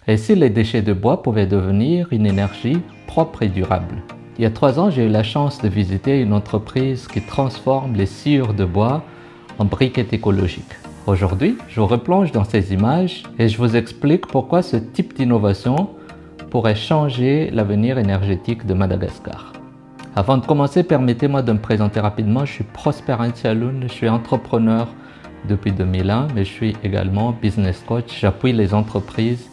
Et si les déchets de bois pouvaient devenir une énergie propre et durable? Il y a 3 ans, j'ai eu la chance de visiter une entreprise qui transforme les sciures de bois en briquettes écologiques. Aujourd'hui, je vous replonge dans ces images et je vous explique pourquoi ce type d'innovation pourrait changer l'avenir énergétique de Madagascar. Avant de commencer, permettez-moi de me présenter rapidement. Je suis Prosper Antialoun, je suis entrepreneur depuis 2001, mais je suis également business coach. J'appuie les entreprises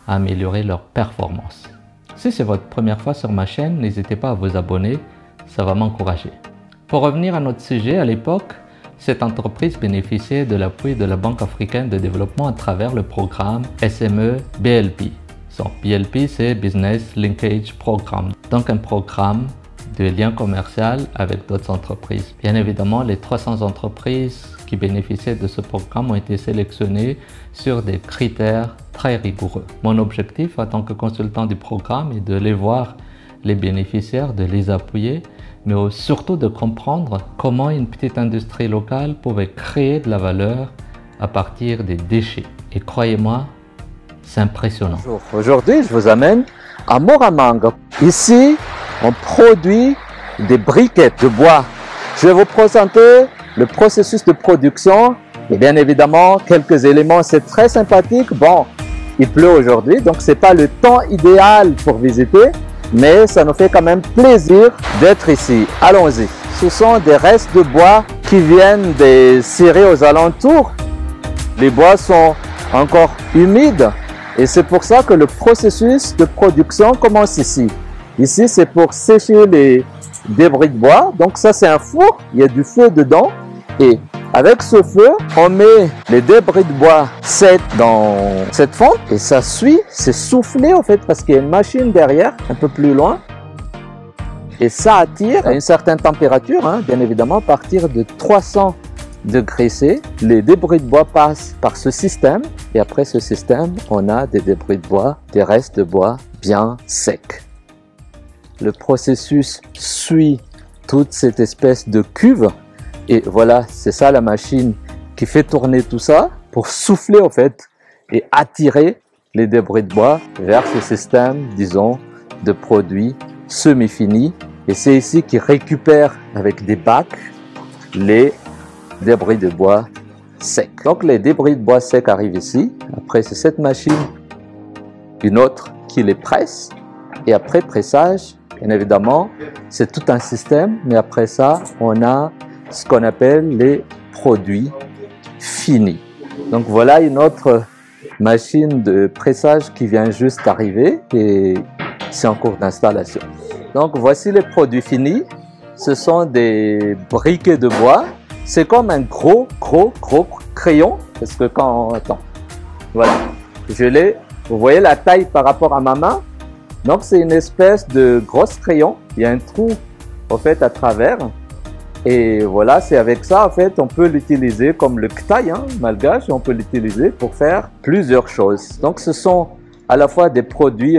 à améliorer leur performance. Si c'est votre première fois sur ma chaîne, n'hésitez pas à vous abonner, ça va m'encourager. Pour revenir à notre sujet, à l'époque, cette entreprise bénéficiait de l'appui de la Banque africaine de développement à travers le programme SME BLP. Donc, BLP, c'est Business Linkage Programme, donc un programme de lien commercial avec d'autres entreprises. Bien évidemment, les 300 entreprises qui bénéficiaient de ce programme ont été sélectionnées sur des critères très rigoureux. Mon objectif en tant que consultant du programme est de les voir, les bénéficiaires, de les appuyer, mais surtout de comprendre comment une petite industrie locale pouvait créer de la valeur à partir des déchets. Et croyez-moi, c'est impressionnant. Aujourd'hui, je vous amène à Moramang. Ici, on produit des briquettes de bois. Je vais vous présenter le processus de production et bien évidemment quelques éléments. C'est très sympathique. Bon, il pleut aujourd'hui, donc c'est pas le temps idéal pour visiter, mais ça nous fait quand même plaisir d'être ici. Allons-y. Ce sont des restes de bois qui viennent des scieries aux alentours. Les bois sont encore humides et c'est pour ça que le processus de production commence ici. Ici, c'est pour sécher les débris de bois. Donc ça, c'est un four. Il y a du feu dedans. Et avec ce feu, on met les débris de bois secs dans cette fonte. Et ça suit, c'est soufflé en fait, parce qu'il y a une machine derrière, un peu plus loin. Et ça attire à une certaine température, hein, bien évidemment, à partir de 300 degrés C. Les débris de bois passent par ce système. Et après ce système, on a des débris de bois, des restes de bois bien secs. Le processus suit toute cette espèce de cuve et voilà, c'est ça la machine qui fait tourner tout ça pour souffler en fait et attirer les débris de bois vers ce système, disons, de produits semi-finis. Et c'est ici qu'ils récupèrent avec des bacs les débris de bois secs. Donc les débris de bois secs arrivent ici. Après, c'est cette machine, une autre qui les presse. Et après pressage, bien évidemment, c'est tout un système, mais après ça, on a ce qu'on appelle les produits finis. Donc voilà une autre machine de pressage qui vient juste d'arriver et c'est en cours d'installation. Donc voici les produits finis. Ce sont des briquets de bois. C'est comme un gros crayon, parce que quand... Attends, voilà, je l'ai. Vous voyez la taille par rapport à ma main? Donc c'est une espèce de gros crayon, il y a un trou en fait à travers et voilà, c'est avec ça en fait on peut l'utiliser comme le ktaï malgache, on peut l'utiliser pour faire plusieurs choses. Donc ce sont à la fois des produits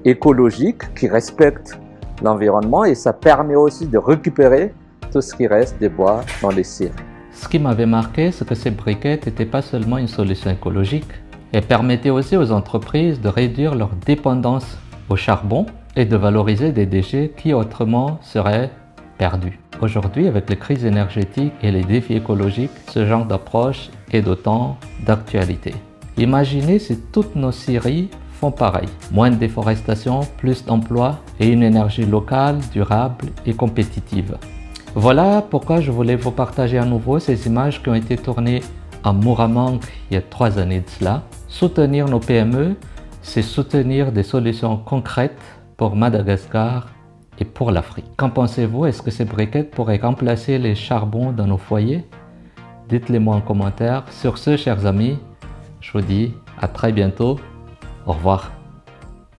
écologiques qui respectent l'environnement et ça permet aussi de récupérer tout ce qui reste des bois dans les scieries. Ce qui m'avait marqué, c'est que ces briquettes n'étaient pas seulement une solution écologique, elles permettaient aussi aux entreprises de réduire leur dépendance au charbon et de valoriser des déchets qui autrement seraient perdus. Aujourd'hui, avec les crises énergétiques et les défis écologiques, ce genre d'approche est d'autant d'actualité. Imaginez si toutes nos scieries font pareil. Moins de déforestation, plus d'emplois et une énergie locale, durable et compétitive. Voilà pourquoi je voulais vous partager à nouveau ces images qui ont été tournées à Moramang il y a 3 années de cela. Soutenir nos PME, c'est soutenir des solutions concrètes pour Madagascar et pour l'Afrique. Qu'en pensez-vous? Est-ce que ces briquettes pourraient remplacer les charbons dans nos foyers? Dites-les moi en commentaire. Sur ce, chers amis, je vous dis à très bientôt. Au revoir.